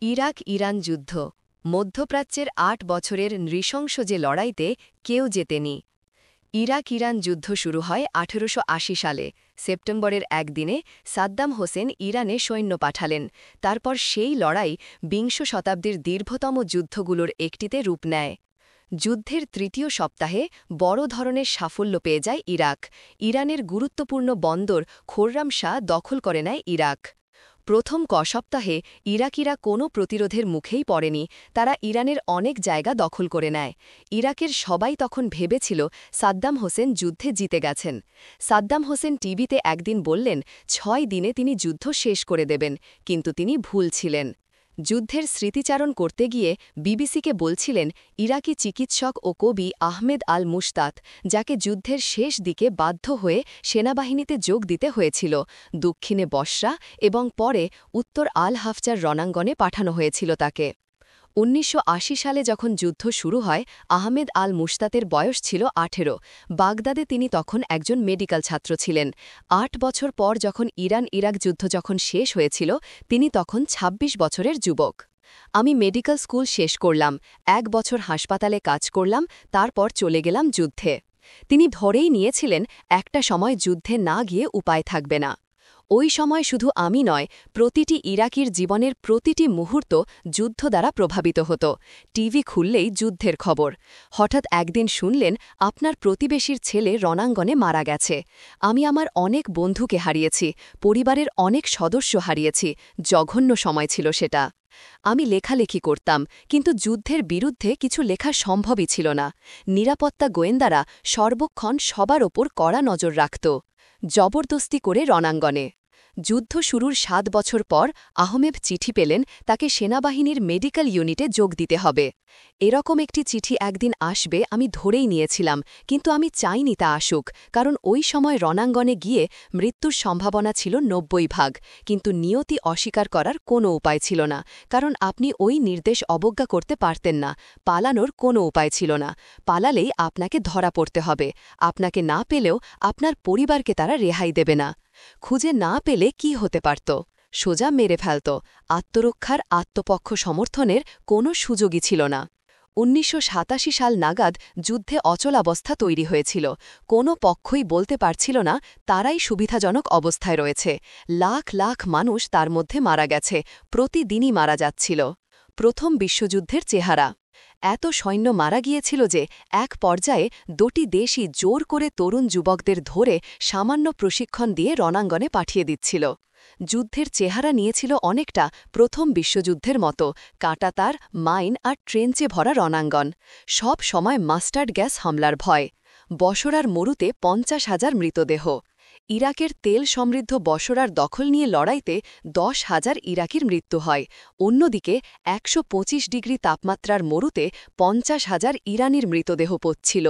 Iraq Iran যুদ্ধ মধ্যপ্রাচ্যের ৮ বছরের নৃশংস যে লড়াইতে কেউ জেতেনি। ইরাক ইরান যুদ্ধ শুরু হয় ১৮৮০ সালে। সেপ্টেম্বরের একদিনে সাদ্দাম হোসেন ইরানে সৈন্য পাঠালেন। তারপর সেই লড়াই বিংশ শতাব্দীর দীর্ঘতম যুদ্ধগুলোর একটিতে রূপ নেয়। যুদ্ধের তৃতীয় সপ্তাহে বড় ধরনের সাফল্য পেয়ে যায় ইরাক। ইরানের গুরুত্বপূর্ণ বন্দর খোররাম শাহ দখল করে নেয় ইরাক। প্রথম সপ্তাহে ইরাকিরা কোনো প্রতিরোধের মুখেই পড়েনি। তারা ইরানের অনেক জায়গা দখল করে নেয়। ইরাকের সবাই তখন ভেবেছিল সাদ্দাম হোসেন যুদ্ধে জিতে গেছেন। সাদ্দাম হোসেন টিভিতে একদিন বললেন ৬ দিনে তিনি যুদ্ধ শেষ করে দেবেন, কিন্তু তিনি ভুল ছিলেন। যুদ্ধের স্মৃতিচারণ করতে গিয়ে বিবিসিকে বলছিলেন ইরাকি চিকিৎসক ও কবি আহমেদ আল মুশতাত, যাকে যুদ্ধের শেষ দিকে বাধ্য হয়ে সেনাবাহিনীতে যোগ দিতে হয়েছিল। দক্ষিণে বসরা এবং পরে উত্তর আল হাফজার রণাঙ্গনে পাঠানো হয়েছিল তাকে। ১৯৮০ সালে যখন যুদ্ধ শুরু হয়, আহমেদ আল মুশতাতের বয়স ছিল ১৮। বাগদাদে তিনি তখন একজন মেডিকেল ছাত্র ছিলেন। ৮ বছর পর যখন ইরান ইরাক যুদ্ধ যখন শেষ হয়েছিল, তিনি তখন ২৬ বছরের যুবক। আমি মেডিকেল স্কুল শেষ করলাম, ১ বছর হাসপাতালে কাজ করলাম, তারপর চলে গেলাম যুদ্ধে। তিনি ধরেই নিয়েছিলেন একটা সময় যুদ্ধে না গিয়ে উপায় থাকবে না। ওই সময় শুধু আমি নয়, প্রতিটি ইরাকির জীবনের প্রতিটি মুহূর্ত যুদ্ধ দ্বারা প্রভাবিত হতো। টিভি খুললেই যুদ্ধের খবর। হঠাৎ একদিন শুনলেন আপনার প্রতিবেশীর ছেলে রণাঙ্গনে মারা গেছে। আমি আমার অনেক বন্ধুকে হারিয়েছি, পরিবারের অনেক সদস্য হারিয়েছি। জঘন্য সময় ছিল সেটা। আমি লেখালেখি করতাম, কিন্তু যুদ্ধের বিরুদ্ধে কিছু লেখা সম্ভবই ছিল না। নিরাপত্তা গোয়েন্দারা সর্বক্ষণ সবার ওপর কড়া নজর রাখত। জবরদস্তি করে রণাঙ্গনে। যুদ্ধ শুরুর ৭ বছর পর আহমেদ চিঠি পেলেন তাকে সেনাবাহিনীর মেডিকেল ইউনিটে যোগ দিতে হবে। এরকম একটি চিঠি একদিন আসবে আমি ধরেই নিয়েছিলাম, কিন্তু আমি চাইনি তা আসুক, কারণ ওই সময় রণাঙ্গনে গিয়ে মৃত্যুর সম্ভাবনা ছিল ৯০ ভাগ। কিন্তু নিয়তি অস্বীকার করার কোনো উপায় ছিল না, কারণ আপনি ওই নির্দেশ অবজ্ঞা করতে পারতেন না। পালানোর কোনো উপায় ছিল না। পালালেই আপনাকে ধরা পড়তে হবে। আপনাকে না পেলেও আপনার পরিবারকে তারা রেহাই দেবে না। খুঁজে না পেলে কি হতে পারত? সোজা মেরে ফেলত। আত্মরক্ষার আত্মপক্ষ সমর্থনের কোনো সুযোগই ছিল না। ১৯৮৭ সাল নাগাদ যুদ্ধে অচলাবস্থা তৈরি হয়েছিল। কোনো পক্ষই বলতে পারছিল না তারাই সুবিধাজনক অবস্থায় রয়েছে। লাখ লাখ মানুষ তার মধ্যে মারা গেছে, প্রতিদিনই মারা যাচ্ছিল। প্রথম বিশ্বযুদ্ধের চেহারা। এত সৈন্য মারা গিয়েছিল যে এক পর্যায়ে দুটি দেশই জোর করে তরুণ যুবকদের ধরে সামান্য প্রশিক্ষণ দিয়ে রণাঙ্গনে পাঠিয়ে দিচ্ছিল। যুদ্ধের চেহারা নিয়েছিল অনেকটা প্রথম বিশ্বযুদ্ধের মতো, কাঁটাতার, মাইন আর ট্রেঞ্চে ভরা রণাঙ্গন। সব সময় মাস্টার্ড গ্যাস হামলার ভয়। বসরার মরুতে ৫০,০০০ মৃতদেহ। ইরাকের তেল সমৃদ্ধ বসরার দখল নিয়ে লড়াইতে ১০,০০০ ইরাকির মৃত্যু হয়। অন্যদিকে ১২৫ ডিগ্রি তাপমাত্রার মরুতে ৫০,০০০ ইরানির মৃতদেহ পড়ছিল।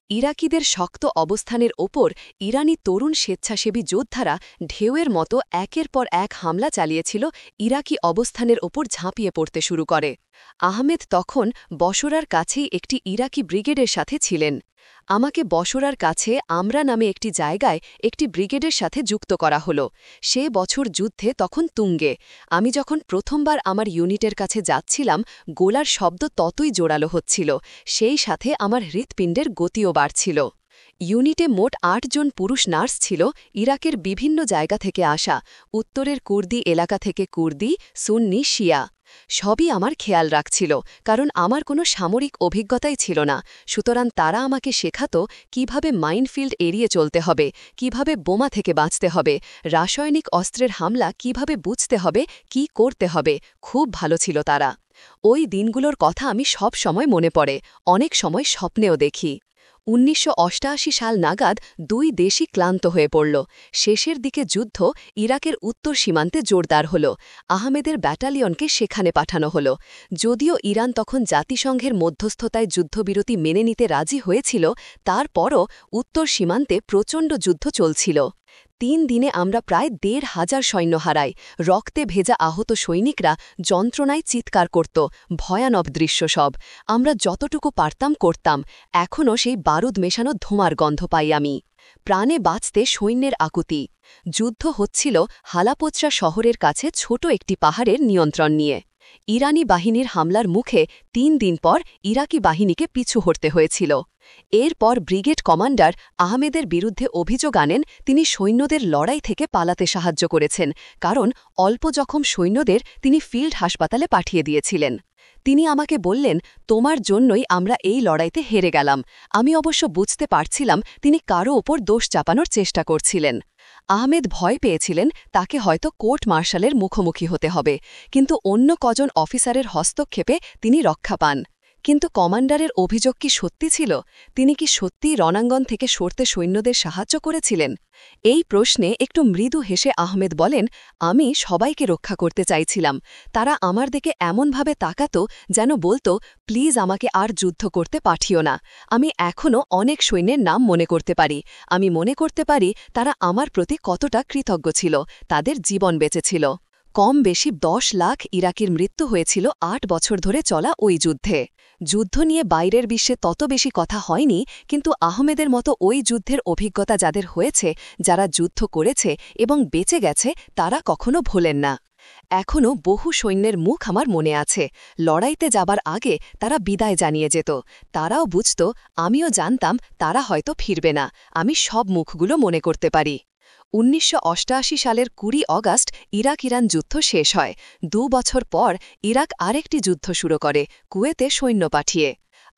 ইরাকিদের শক্ত অবস্থানের ওপর ইরানি তরুণ স্বেচ্ছাসেবী যোদ্ধারা ঢেউয়ের মতো একের পর এক হামলা চালিয়েছিল। ইরাকি অবস্থানের ওপর ঝাঁপিয়ে পড়তে শুরু করে। আহমেদ তখন বসরার কাছেই একটি ইরাকি ব্রিগেডের সাথে ছিলেন। আমাকে বসরার কাছে আমরা নামে একটি জায়গায় একটি ব্রিগেডের সাথে যুক্ত করা হলো। সে বছর যুদ্ধে তখন তুঙ্গে। আমি যখন প্রথমবার আমার ইউনিটের কাছে যাচ্ছিলাম, গোলার শব্দ ততই জোরালো হচ্ছিল। সেই সাথে আমার হৃৎপিণ্ডের গতিও বাড়ছিল। ইউনিটে মোট ৮ জন পুরুষ নার্স ছিল, ইরাকের বিভিন্ন জায়গা থেকে আসা। উত্তরের কুর্দি এলাকা থেকে কুর্দি, সুন্নি, শিয়া। সবই আমার খেয়াল রাখছিল, কারণ আমার কোনো সামরিক অভিজ্ঞতাই ছিল না। সুতরাং তারা আমাকে শেখাত কিভাবে মাইনফিল্ড এড়িয়ে চলতে হবে, কিভাবে বোমা থেকে বাঁচতে হবে, রাসায়নিক অস্ত্রের হামলা কিভাবে বুঝতে হবে, কি করতে হবে। খুব ভালো ছিল তারা। ওই দিনগুলোর কথা আমি সব সময় মনে পড়ে, অনেক সময় স্বপ্নেও দেখি। ১৯৮৮ সাল নাগাদ দুই দেশই ক্লান্ত হয়ে পড়ল। শেষের দিকে যুদ্ধ ইরাকের উত্তর সীমান্তে জোরদার হল। আহমেদের ব্যাটালিয়নকে সেখানে পাঠানো হল। যদিও ইরান তখন জাতিসংঘের মধ্যস্থতায় যুদ্ধবিরতি মেনে নিতে রাজি হয়েছিল, তারপরও উত্তর সীমান্তে প্রচণ্ড যুদ্ধ চলছিল। ৩ দিনে আমরা প্রায় ১৫০০ সৈন্য হারাই। রক্তে ভেজা আহত সৈনিকরা যন্ত্রণায় চিৎকার করত। ভয়ানক দৃশ্য সব। আমরা যতটুকু পারতাম করতাম। এখনও সেই বারুদ মেশানো ধোঁয়ার গন্ধ পাই আমি। প্রাণে বাঁচতে সৈন্যের আকুতি। যুদ্ধ হচ্ছিল হালাপোচরা শহরের কাছে ছোট একটি পাহাড়ের নিয়ন্ত্রণ নিয়ে। ইরানি বাহিনীর হামলার মুখে ৩ দিন পর ইরাকি বাহিনীকে পিছু হটতে হয়েছিল। এরপর ব্রিগেড কমান্ডার আহমেদের বিরুদ্ধে অভিযোগ আনেন তিনি সৈন্যদের লড়াই থেকে পালাতে সাহায্য করেছেন, কারণ অল্প জখম সৈন্যদের তিনি ফিল্ড হাসপাতালে পাঠিয়ে দিয়েছিলেন। তিনি আমাকে বললেন, তোমার জন্যই আমরা এই লড়াইতে হেরে গেলাম। আমি অবশ্য বুঝতে পারছিলাম তিনি কারও ওপর দোষ চাপানোর চেষ্টা করছিলেন। আহমেদ ভয় পেয়েছিলেন তাকে হয়তো কোর্ট মার্শালের মুখোমুখি হতে হবে, কিন্তু অন্য কজন অফিসারের হস্তক্ষেপে তিনি রক্ষা পান। কিন্তু কমান্ডারের অভিযোগ কি সত্যি ছিল? তিনি কি সত্যিই রণাঙ্গন থেকে সরতে সৈন্যদের সাহায্য করেছিলেন? এই প্রশ্নে একটু মৃদু হেসে আহমেদ বলেন, আমি সবাইকে রক্ষা করতে চাইছিলাম। তারা আমার দিকে এমনভাবে তাকাত যেন বলতো, প্লিজ আমাকে আর যুদ্ধ করতে পাঠিও না। আমি এখনও অনেক সৈন্যের নাম মনে করতে পারি। আমি মনে করতে পারি তারা আমার প্রতি কতটা কৃতজ্ঞ ছিল, তাদের জীবন বেঁচেছিল। কম বেশি ১০ লাখ ইরাকির মৃত্যু হয়েছিল ৮ বছর ধরে চলা ওই যুদ্ধে। যুদ্ধ নিয়ে বাইরের বিশ্বে তত বেশি কথা হয়নি, কিন্তু আহমেদের মতো ওই যুদ্ধের অভিজ্ঞতা যাদের হয়েছে, যারা যুদ্ধ করেছে এবং বেঁচে গেছে, তারা কখনো ভোলেন না। এখনও বহু সৈন্যের মুখ আমার মনে আছে। লড়াইতে যাবার আগে তারা বিদায় জানিয়ে যেত। তারাও বুঝত, আমিও জানতাম তারা হয়তো ফিরবে না। আমি সব মুখগুলো মনে করতে পারি। ১৯৮৮ সালের ২০ অগাস্ট ইরাক-ইরান যুদ্ধ শেষ হয়। ২ বছর পর ইরাক আরেকটি যুদ্ধ শুরু করে, কুয়েতে সৈন্য পাঠিয়ে।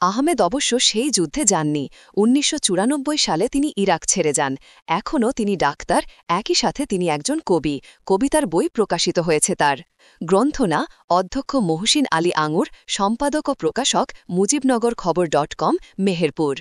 আহমেদ অবশ্য সেই যুদ্ধে যাননি। ১৯৯৪ সালে তিনি ইরাক ছেড়ে যান। এখনও তিনি ডাক্তার, একই সাথে তিনি একজন কবি। কবিতার বই প্রকাশিত হয়েছে তার। গ্রন্থনা অধ্যক্ষ মহসিন আলী আঙুর, সম্পাদক ও প্রকাশক মুজিবনগর খবর.com, মেহেরপুর।